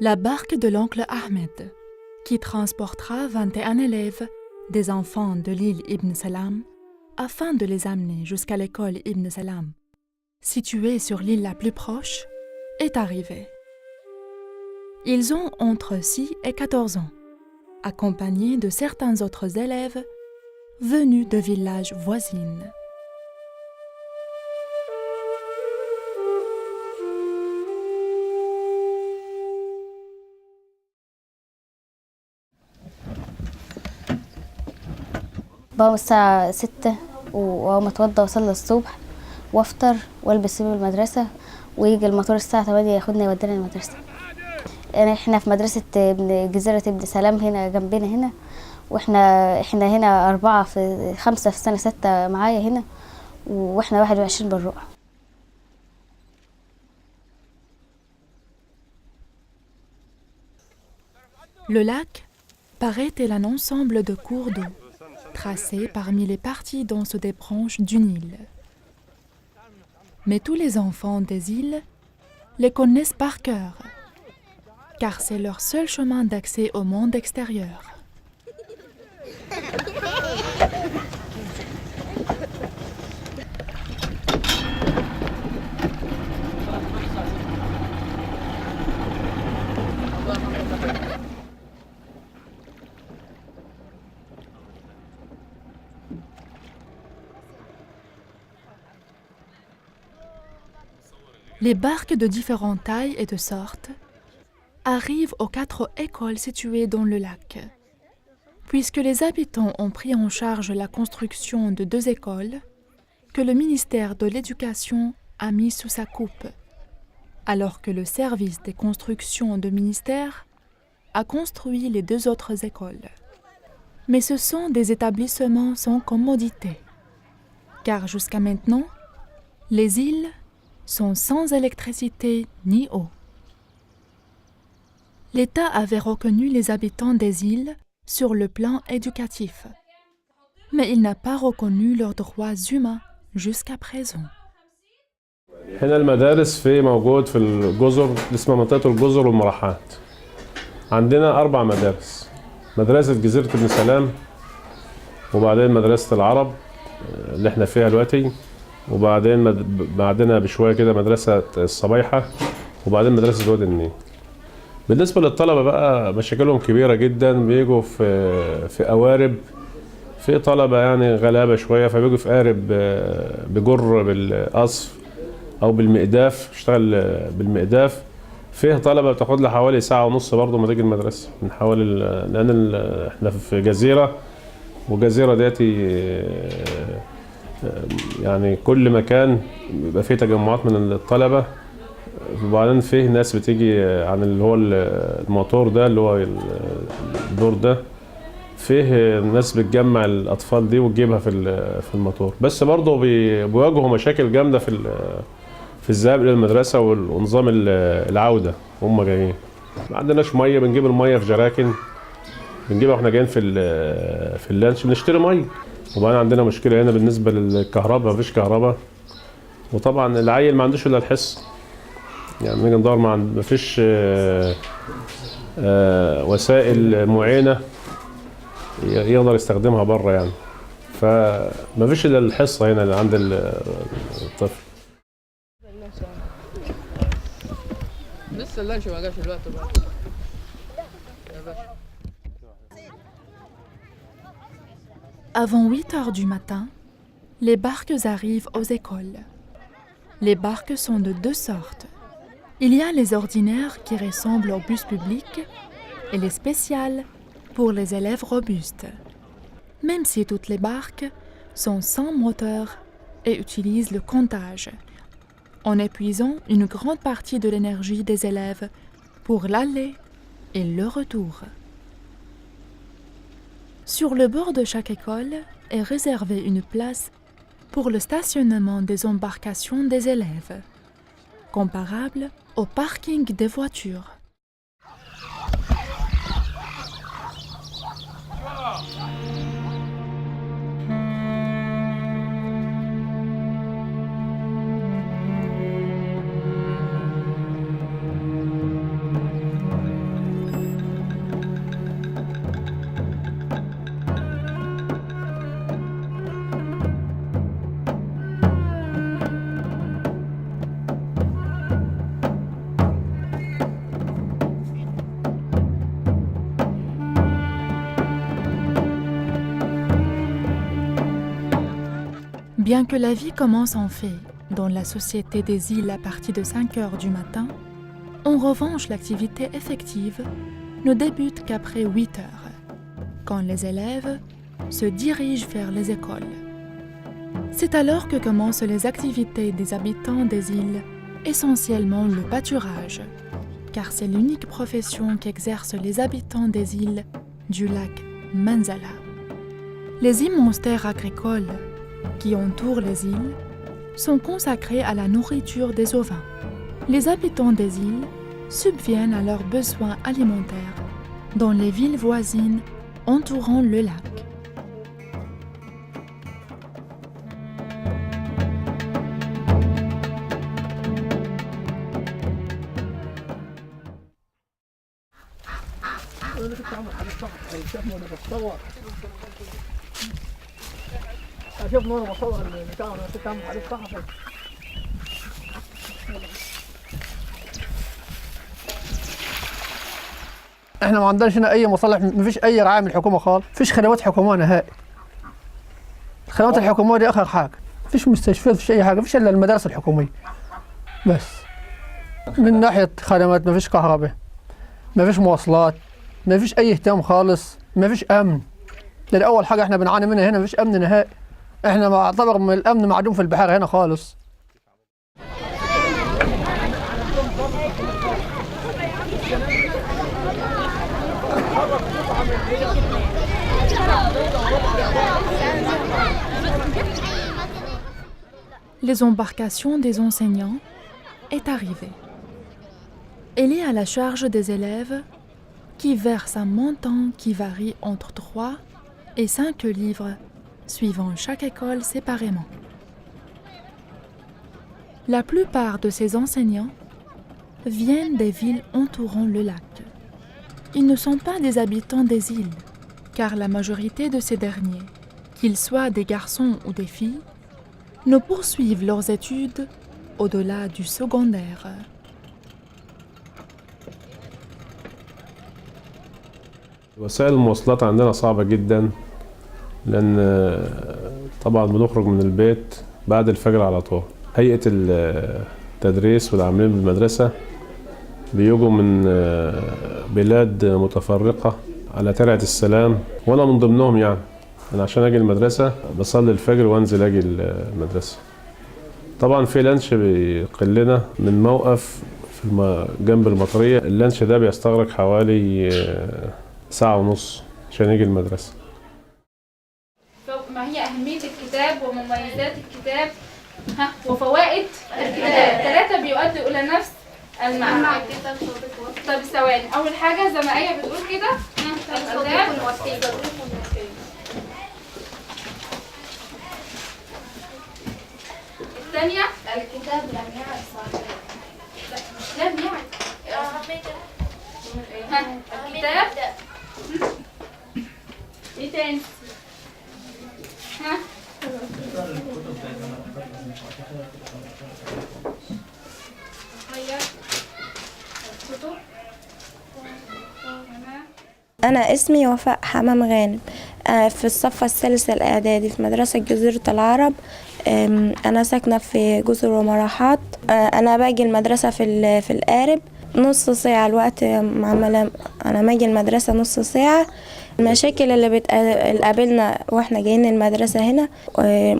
La barque de l'oncle Ahmed, qui transportera 21 élèves, des enfants de l'île Ibn Salam, afin de les amener jusqu'à l'école Ibn Salam, située sur l'île la plus proche, est arrivée. Ils ont entre 6 et 14 ans, accompagnés de certains autres élèves venus de villages voisines. بقوم الساعة 6 وأقوم أتوضى وأصلي الصبح وأفطر وألبس هدوم المدرسة ويجي المطار الساعة 8 ياخدنا يودينا المدرسة. يعني إحنا في مدرسة جزيرة ابن سلام هنا جنبنا هنا، وإحنا هنا 4 في 5 في سنة 6 معايا هنا، وإحنا 21 بالرقعة. Le lac paraît tel un ensemble de cours d'eau, tracés parmi les parties denses des branches d'une île. Mais tous les enfants des îles les connaissent par cœur, car c'est leur seul chemin d'accès au monde extérieur. Les barques de différentes tailles et de sortes arrivent aux 4 écoles situées dans le lac. Puisque les habitants ont pris en charge la construction de 2 écoles que le ministère de l'Éducation a mis sous sa coupe, alors que le service des constructions de ministère a construit les 2 autres écoles. Mais ce sont des établissements sans commodité, car jusqu'à maintenant, les îles sont sans électricité ni eau. L'État avait reconnu les habitants des îles sur le plan éducatif, mais il n'a pas reconnu leurs droits humains jusqu'à présent. هنا المدارس موجود في الجزر اسمها منطقة الجزر والمراحات. عندنا 4 مدارس. مدرسة جزيرة ابن سلام، وبعدين مدرسة العرب اللي احنا فيها دلوقتي، وبعدين بعدنا بشوية كده مدرسة الصبيحة، وبعدين مدرسة وادي النيل. بالنسبة للطلبة بقى مشاكلهم كبيرة جدا، بيجوا في قوارب، في طلبة يعني غلابة شوية فبيجوا في قارب بجر بالقصف أو بالمقداف، اشتغل بالمقداف. فيه طلبة بتاخد لها حوالي 1.5 ساعة برضه ما تيجي المدرسة، من حوالي لأن احنا في جزيرة، والجزيرة ديتي يعني كل مكان بيبقى فيه تجمعات من الطلبة، وبعدين فيه ناس بتيجي عن اللي هو الموتور ده اللي هو الدور ده، فيه ناس بتجمع الأطفال دي وتجيبها في الموتور. بس برضه بيواجهوا مشاكل جامدة في الذهاب إلى المدرسة ونظام العودة وهم جايين. ما عندناش مية، بنجيب المية في جراكن، بنجيبها واحنا جايين في اللانش بنشتري مية. وبعدين عندنا مشكلة هنا بالنسبة للكهرباء، مفيش كهرباء، وطبعا العيل ما عندوش إلا الحصة، يعني نيجي ندور مفيش وسائل معينة يقدر يستخدمها بره يعني، فمفيش إلا الحصة هنا اللي عند الطفل. لسه اللانش ما جاش الوقت بقى يا باشا. Avant 8 heures du matin, les barques arrivent aux écoles. Les barques sont de 2 sortes. Il y a les ordinaires qui ressemblent aux bus publics et les spéciales pour les élèves robustes. Même si toutes les barques sont sans moteur et utilisent le comptage, en épuisant une grande partie de l'énergie des élèves pour l'aller et le retour. Sur le bord de chaque école est réservée une place pour le stationnement des embarcations des élèves, comparable au parking des voitures. Bien que la vie commence en fait dans la société des îles à partir de 5 heures du matin, en revanche, l'activité effective ne débute qu'après 8 heures, quand les élèves se dirigent vers les écoles. C'est alors que commencent les activités des habitants des îles, essentiellement le pâturage, car c'est l'unique profession qu'exercent les habitants des îles du lac Manzala. Les immenses terres agricoles qui entourent les îles sont consacrées à la nourriture des ovins. Les habitants des îles subviennent à leurs besoins alimentaires dans les villes voisines entourant le lac. شوف نور مصور البتاع انا كنت عامل عليه صحفي. احنا ما عندناش هنا اي مصالح، ما فيش اي رعايه من الحكومه خالص، ما فيش خدمات حكوميه نهائي. الخدمات الحكوميه دي اخر حاجه، ما فيش مستشفيات، ما فيش اي حاجه، ما فيش الا المدارس الحكوميه بس. من ناحيه خدمات ما فيش كهرباء، ما فيش مواصلات، ما فيش اي اهتمام خالص، ما فيش امن. ده اول حاجه احنا بنعاني منها هنا، ما فيش امن نهائي. احنا معتبر من الامن معدوم في البحار هنا خالص. Les embarcations des enseignants est arrivée. Elle est à la charge des élèves qui versent un montant qui varie entre 3 et 5 livres, suivant chaque école séparément. La plupart de ces enseignants viennent des villes entourant le lac. Ils ne sont pas des habitants des îles, car la majorité de ces derniers, qu'ils soient des garçons ou des filles, ne poursuivent leurs études au-delà du secondaire. وسائل المواصلات عندنا صعبة جدا، لأن طبعا بنخرج من البيت بعد الفجر على طول. هيئة التدريس والعاملين بالمدرسة بيجوا من بلاد متفرقة على ترعة السلام، وأنا من ضمنهم. يعني أنا عشان أجي المدرسة بصلي الفجر وأنزل أجي المدرسة. طبعا في لانش بيقلنا من موقف في جنب المطرية. اللانش ده بيستغرق حوالي ساعة ونص عشان يجي المدرسة. ما هي أهمية الكتاب ومميزات الكتاب وفوائد الكتاب؟ 3 بيؤدوا إلى نفس المعنى. طب ثواني، أول حاجة زي ما آية بتقول كده، الكتاب الثانية الكتاب لم يعد صاحبه. مش لم يعد الكتاب. ايه تاني؟ أنا اسمي وفاء حمام غانم، في الصف الثالث الإعدادي في مدرسة جزيرة العرب. أنا ساكنة في جزر ومراحات. أنا باجي المدرسة في القارب نص ساعة. الوقت معملة أنا باجي المدرسة نص ساعة. المشاكل اللي بتقابلنا واحنا جايين المدرسة هنا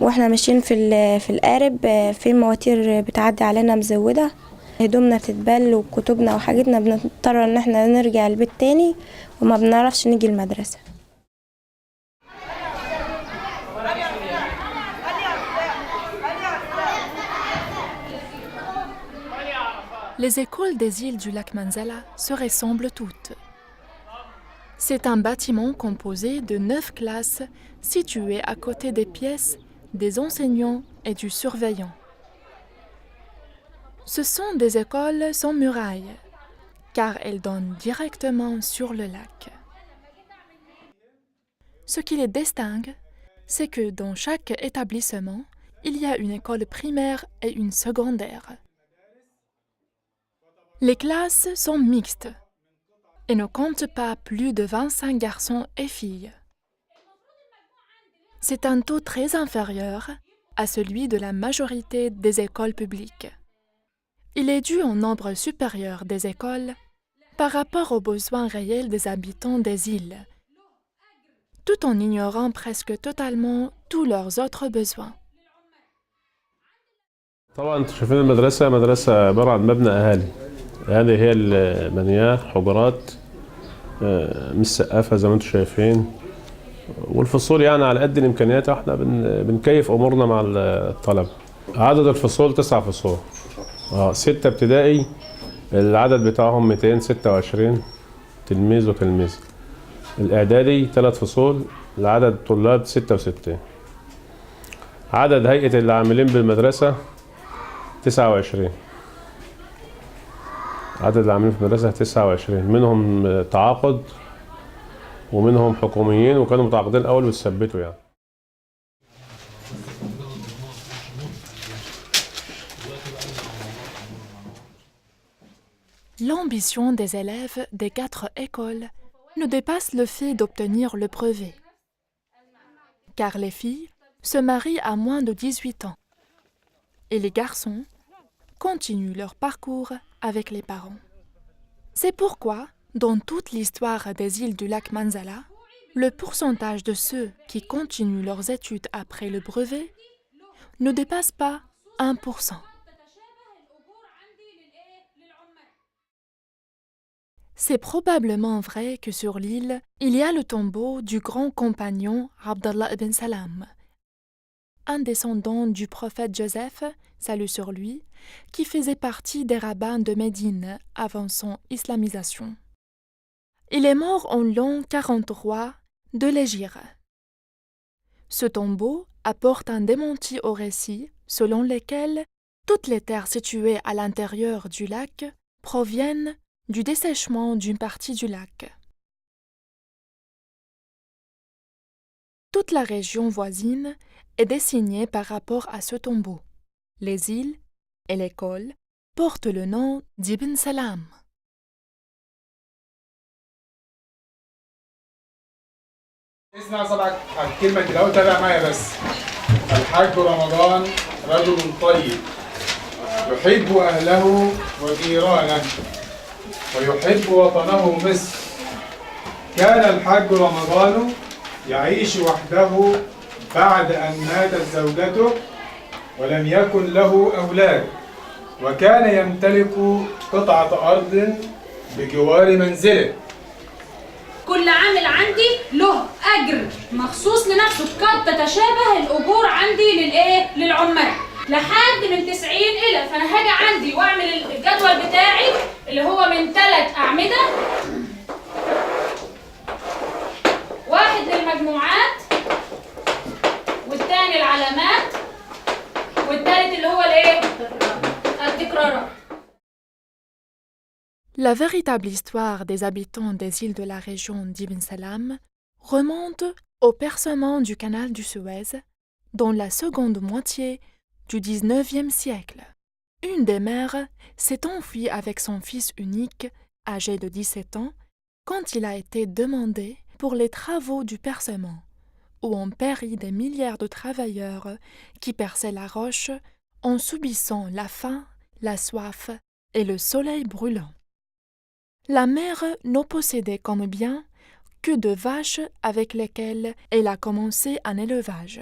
واحنا ماشيين في القارب، في مواتير بتعدي علينا مزودة، هدومنا بتتبل وكتبنا وحاجتنا بنضطر ان احنا نرجع البيت تاني وما بنعرفش نيجي المدرسة. Les écoles des îles du lac Manzala se ressemblent toutes. C'est un bâtiment composé de 9 classes situées à côté des pièces des enseignants et du surveillant. Ce sont des écoles sans murailles, car elles donnent directement sur le lac. Ce qui les distingue, c'est que dans chaque établissement, il y a une école primaire et une secondaire. Les classes sont mixtes et ne comptent pas plus de 25 garçons et filles. C'est un taux très inférieur à celui de la majorité des écoles publiques. Il est dû au nombre supérieur des écoles par rapport aux besoins réels des habitants des îles, tout en ignorant presque totalement tous leurs autres besoins. طبعا انتوا شايفين المدرسة مدرسة عبارة عن مبنى أهالي. هذه هي المبنيات حجرات مش سقافة زي ما انتوا شايفين. والفصول يعني على قد الإمكانيات احنا بنكيف أمورنا مع الطلبة. عدد الفصول 9 فصول. 6 ابتدائي العدد بتاعهم 226 تلميذ وتلميذة. الإعدادي 3 فصول العدد طلاب 66. عدد هيئة العاملين بالمدرسة 29. عدد العاملين في المدرسة 29 منهم تعاقد ومنهم حكوميين وكانوا متعاقدين الأول وتثبتوا يعني. L'ambition des élèves des 4 écoles ne dépasse le fait d'obtenir le brevet, car les filles se marient à moins de 18 ans et les garçons continuent leur parcours avec les parents. C'est pourquoi, dans toute l'histoire des îles du lac Manzala, le pourcentage de ceux qui continuent leurs études après le brevet ne dépasse pas 1%. C'est probablement vrai que sur l'île, il y a le tombeau du grand compagnon Abdallah ibn Salam, un descendant du prophète Joseph, salut sur lui, qui faisait partie des rabbins de Médine avant son islamisation. Il est mort en l'an 43 de l'Hégire. Ce tombeau apporte un démenti au récit selon lequel toutes les terres situées à l'intérieur du lac proviennent du dessèchement d'une partie du lac. Toute la région voisine est désignée par rapport à ce tombeau. Les îles et l'école portent le nom d'Ibn Salam. اسمع صبعك على الكلمة كده وتابع معايا بس. الحاج رمضان رجل طيب يحب أهله وجيرانه ويحب وطنه مصر. كان الحاج رمضان يعيش وحده بعد أن ماتت زوجته ولم يكن له أولاد، وكان يمتلك قطعة أرض بجوار منزله. كل عامل عندي له أجر مخصوص لنفسه قد تتشابه الأجور عندي للعمال لحد من 90 إلى، فأنا هاجي عندي وأعمل الجدول بتاعي اللي هو من 3 أعمدة، واحد للمجموعات والتاني العلامات والتالت اللي هو التكرارات. La véritable histoire des habitants des îles de la région d'Ibn Salam remonte au percement du canal du Suez dans la seconde moitié du XIXe siècle. Une des mères s'est enfuie avec son fils unique, âgé de 17 ans, quand il a été demandé pour les travaux du percement, où ont péri des milliers de travailleurs qui perçaient la roche en subissant la faim, la soif et le soleil brûlant. La mère ne possédait comme bien que 2 vaches avec lesquelles elle a commencé un élevage.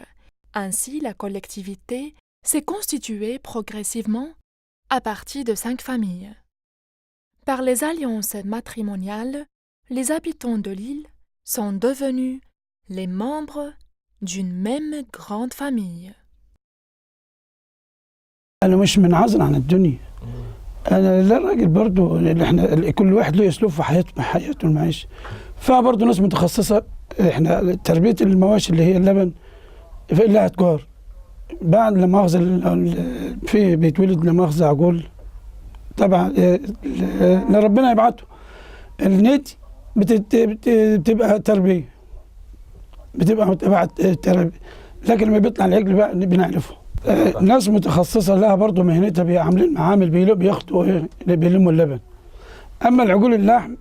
Ainsi, la collectivité s'est constituée progressivement à partir de 5 familles. Par les alliances matrimoniales, les habitants de l'île sont devenus les membres d'une même grande famille. أنا مش منعزل عن الدنيا. أنا الراجل برضو اللي إحنا كل واحد له أسلوب في حياته المعيشة. فبرضو ناس متخصصة إحنا تربية المواشي اللي هي اللبن لها تجار. بعد لما أخذ في بيتولد لما أخذ عجول طبعا اللي ربنا يبعته النتي بتبقى تربية بتبقى تربية، لكن لما بيطلع العجل بقى بنعرفه. ناس متخصصة لها برضه مهنتها عاملين معامل بياخدوا بيلموا اللبن. أما العجول اللحم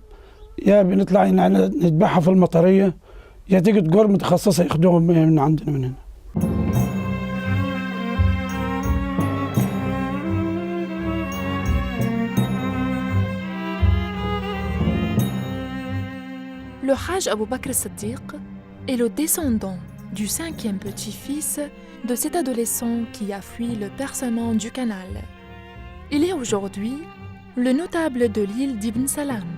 يا بنطلع نذبحها في المطرية يا تيجي تجار متخصصة ياخدوهم من عندنا من هنا. Le Hajj Abou Bakr Siddiq est le descendant du 5e petit-fils de cet adolescent qui a fui le percement du canal. Il est aujourd'hui le notable de l'île d'Ibn Salam,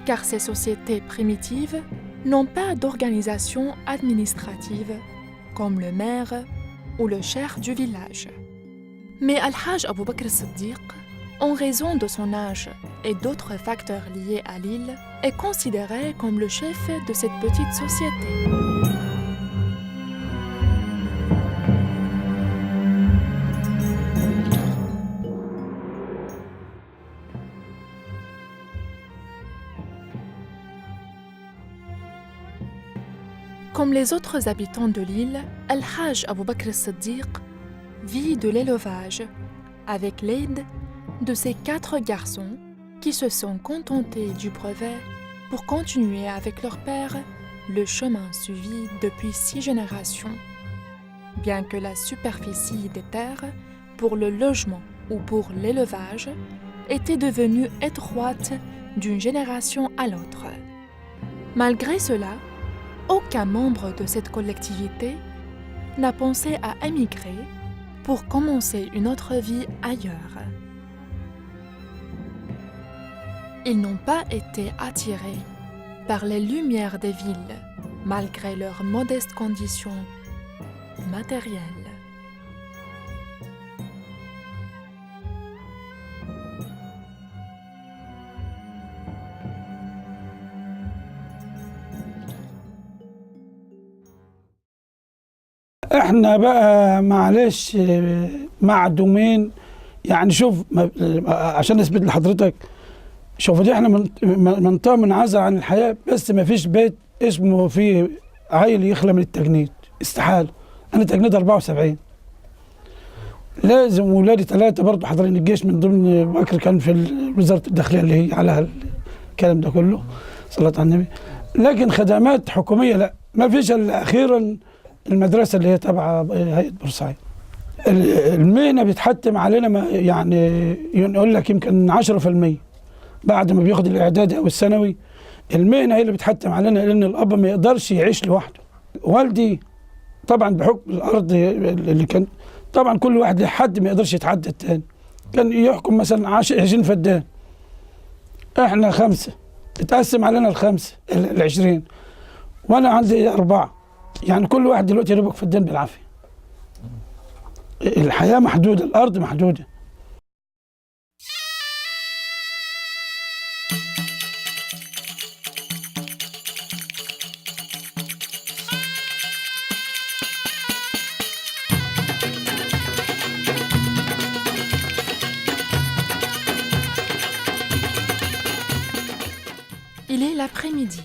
car ces sociétés primitives n'ont pas d'organisation administrative, comme le maire ou le cheikh du village. Mais Al-Hajj Abou Bakr Siddiq, en raison de son âge et d'autres facteurs liés à l'île, est considéré comme le chef de cette petite société. Comme les autres habitants de l'île, Al-Hajj Abou Bakr Siddiq vit de l'élevage avec l'aide de ses 4 garçons qui se sont contentés du brevet pour continuer avec leur père le chemin suivi depuis 6 générations. Bien que la superficie des terres pour le logement ou pour l'élevage était devenue étroite d'une génération à l'autre. Malgré cela, aucun membre de cette collectivité n'a pensé à émigrer pour commencer une autre vie ailleurs. Ils n'ont pas été attirés par les lumières des villes, malgré leurs modestes conditions matérielles. احنا بقى معلش معدومين. يعني شوف عشان اثبت لحضرتك، شوف دي احنا منطقه منعزله عن الحياه، بس ما فيش بيت اسمه فيه عيل يخلى من التجنيد، استحاله. انا تجنيد 74، لازم ولادي 3 برضه حاضرين الجيش من ضمن بكر، كان في وزاره الداخليه اللي هي على الكلام ده كله، صلاه على النبي. لكن خدمات حكوميه لا، ما فيش الا اخيرا المدرسه اللي هي تبع هيئه بورسعيد. المهنه بيتحتم علينا يعني يقول لك يمكن 10% بعد ما بياخد الاعدادي او الثانوي. المهنه هي اللي بتحتم علينا، لان الاب ما يقدرش يعيش لوحده. والدي طبعا بحكم الارض اللي كان، طبعا كل واحد له حد ما يقدرش يتعدى الثاني، كان يحكم مثلا 20 فدان، احنا 5، اتقسم علينا ال5 ال20، وانا عندي 4، يعني كل واحد دلوقتي يربك فدان بالعافيه. الحياه محدوده، الارض محدوده. Il est l'après-midi.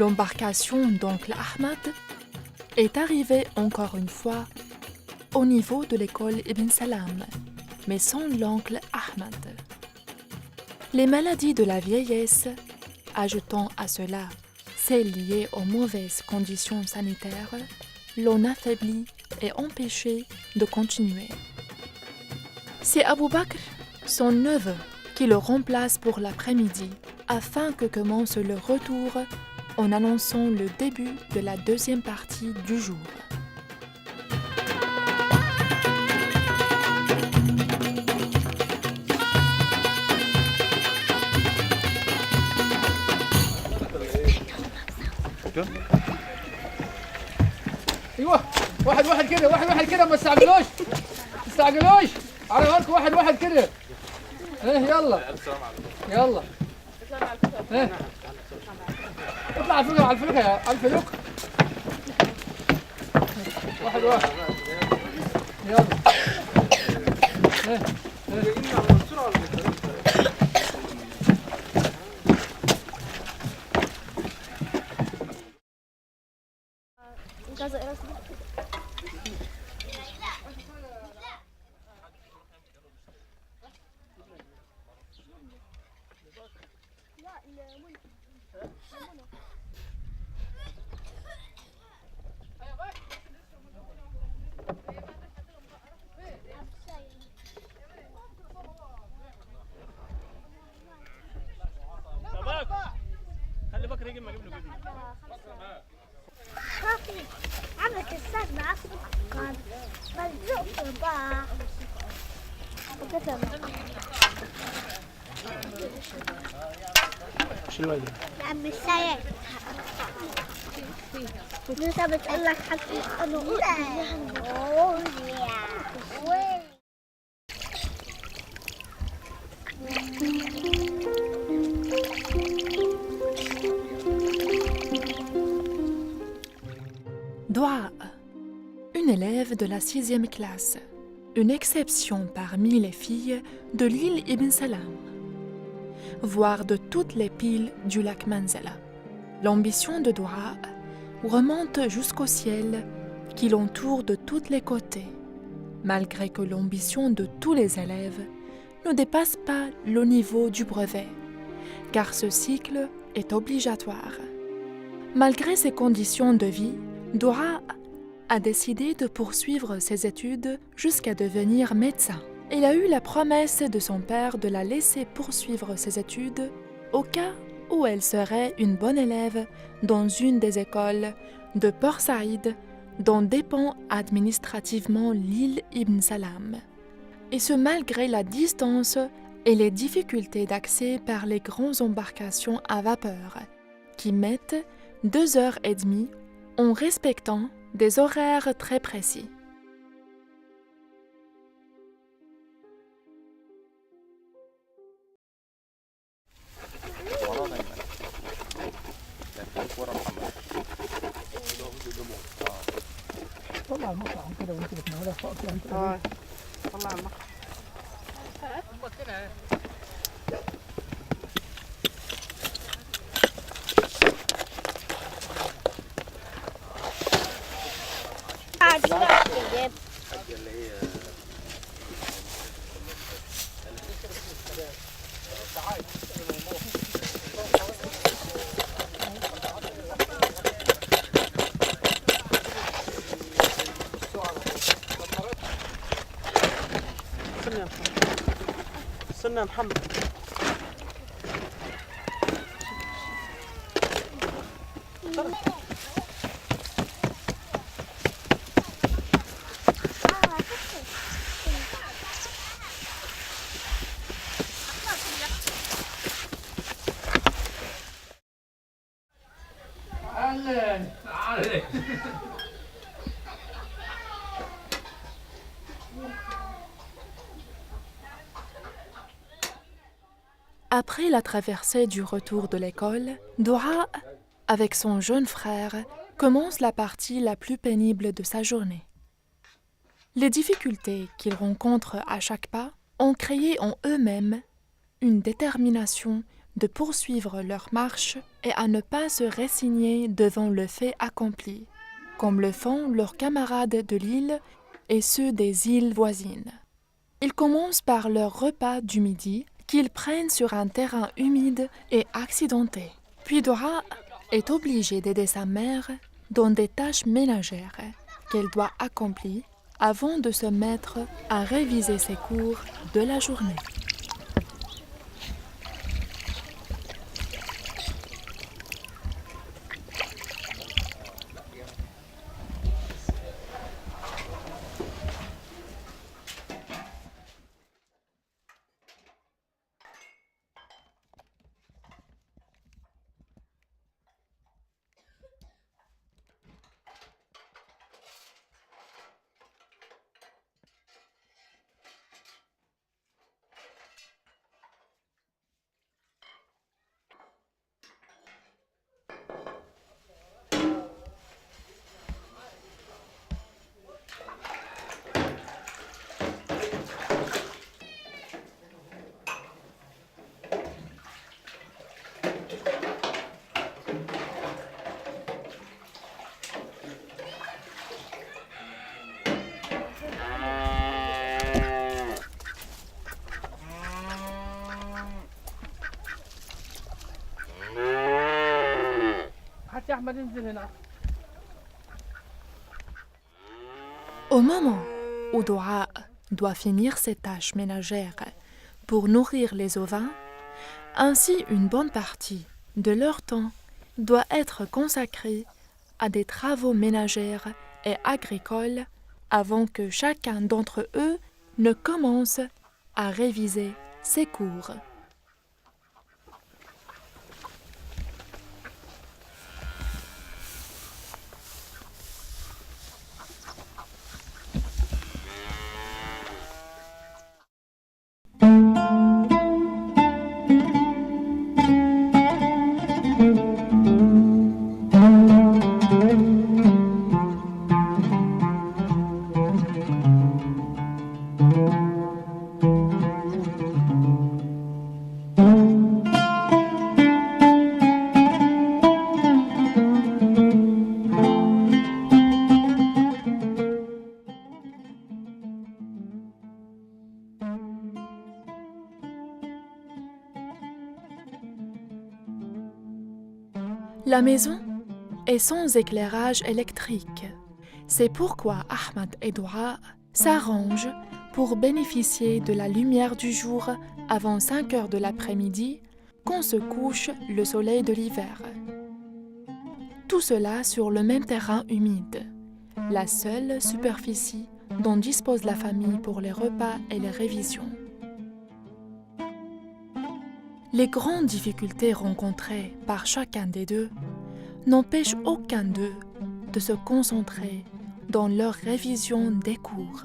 L'embarcation d'oncle Ahmad est arrivée encore une fois au niveau de l'école Ibn Salam, mais sans l'oncle Ahmad. Les maladies de la vieillesse, ajoutant à cela celles liées aux mauvaises conditions sanitaires, l'ont affaibli et empêché de continuer. C'est Abou Bakr, son neveu, qui le remplace pour l'après-midi, afin que commence le retour en annonçant le début de la deuxième partie du jour. ايوه، واحد كده، واحد كده، ما تستعجلوش على بالكم، واحد كده. ايه يلا يلا، ايه اطلع على الفلوك يا على الفلوك. واحد يلا. عم السيد انت بتقول لك حاجه انا Doua, une élève de la 6e classe, une exception parmi les filles de l'île Ibn Salam, voire de toutes les piles du lac Manzala. L'ambition de Doua remonte jusqu'au ciel qui l'entoure de tous les côtés, malgré que l'ambition de tous les élèves ne dépasse pas le niveau du brevet, car ce cycle est obligatoire. Malgré ces conditions de vie, Doua a décidé de poursuivre ses études jusqu'à devenir médecin. Il a eu la promesse de son père de la laisser poursuivre ses études au cas où elle serait une bonne élève dans une des écoles de Port Saïd dont dépend administrativement l'île Ibn Salam. Et ce malgré la distance et les difficultés d'accès par les grandes embarcations à vapeur qui mettent 2h30 en respectant des horaires très précis. استنى يا محمد. Après la traversée du retour de l'école, Doua, avec son jeune frère, commence la partie la plus pénible de sa journée. Les difficultés qu'ils rencontrent à chaque pas ont créé en eux-mêmes une détermination de poursuivre leur marche et à ne pas se résigner devant le fait accompli, comme le font leurs camarades de l'île et ceux des îles voisines. Ils commencent par leur repas du midi qu'ils prennent sur un terrain humide et accidenté. Puis Doua est obligée d'aider sa mère dans des tâches ménagères qu'elle doit accomplir avant de se mettre à réviser ses cours de la journée. Au moment où Doua doit finir ses tâches ménagères pour nourrir les ovins, ainsi une bonne partie de leur temps doit être consacrée à des travaux ménagers et agricoles avant que chacun d'entre eux ne commence à réviser ses cours. La maison est sans éclairage électrique. C'est pourquoi Ahmed et Doua s'arrangent pour bénéficier de la lumière du jour avant 5 heures de l'après-midi, quand se couche le soleil de l'hiver. Tout cela sur le même terrain humide, la seule superficie dont dispose la famille pour les repas et les révisions. Les grandes difficultés rencontrées par chacun des deux n'empêchent aucun d'eux de se concentrer dans leur révision des cours.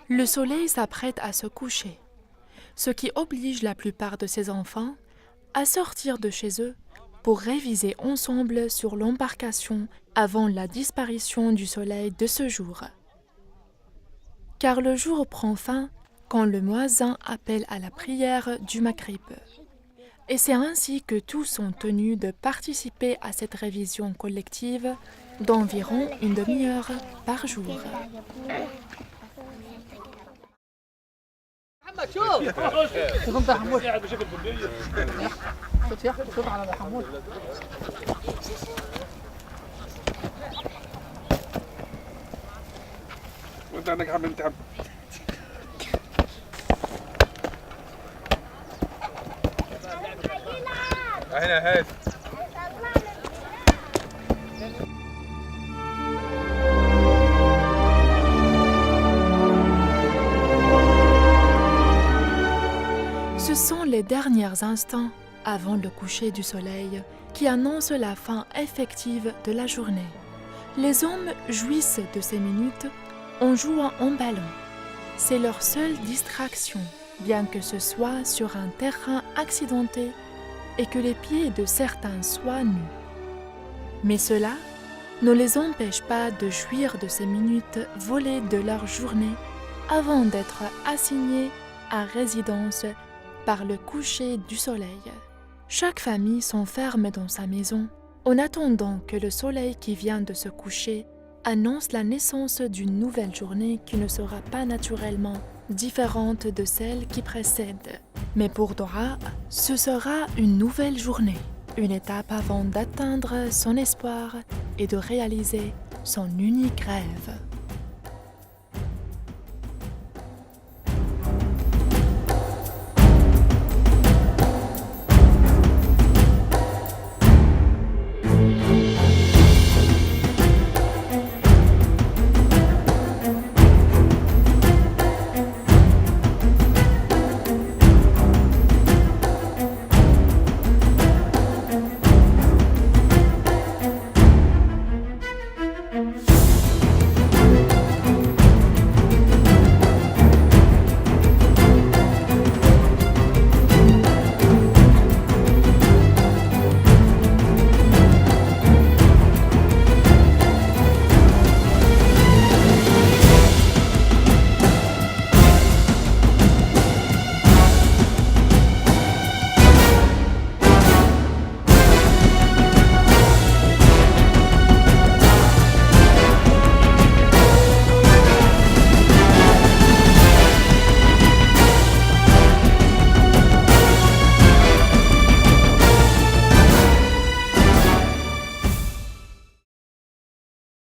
Le soleil s'apprête à se coucher, ce qui oblige la plupart de ses enfants à sortir de chez eux pour réviser ensemble sur l'embarcation avant la disparition du soleil de ce jour. Car le jour prend fin quand le muezzin appelle à la prière du Maghrib. Et c'est ainsi que tous sont tenus de participer à cette révision collective d'environ une demi-heure par jour. Ce sont les derniers instants avant le coucher du soleil qui annoncent la fin effective de la journée. Les hommes jouissent de ces minutes en jouant en ballon. C'est leur seule distraction, bien que ce soit sur un terrain accidenté et que les pieds de certains soient nus. Mais cela ne les empêche pas de jouir de ces minutes volées de leur journée avant d'être assignés à résidence par le coucher du soleil. Chaque famille s'enferme dans sa maison en attendant que le soleil qui vient de se coucher annonce la naissance d'une nouvelle journée qui ne sera pas naturellement différente de celle qui précède. Mais pour Dora, ce sera une nouvelle journée, une étape avant d'atteindre son espoir et de réaliser son unique rêve.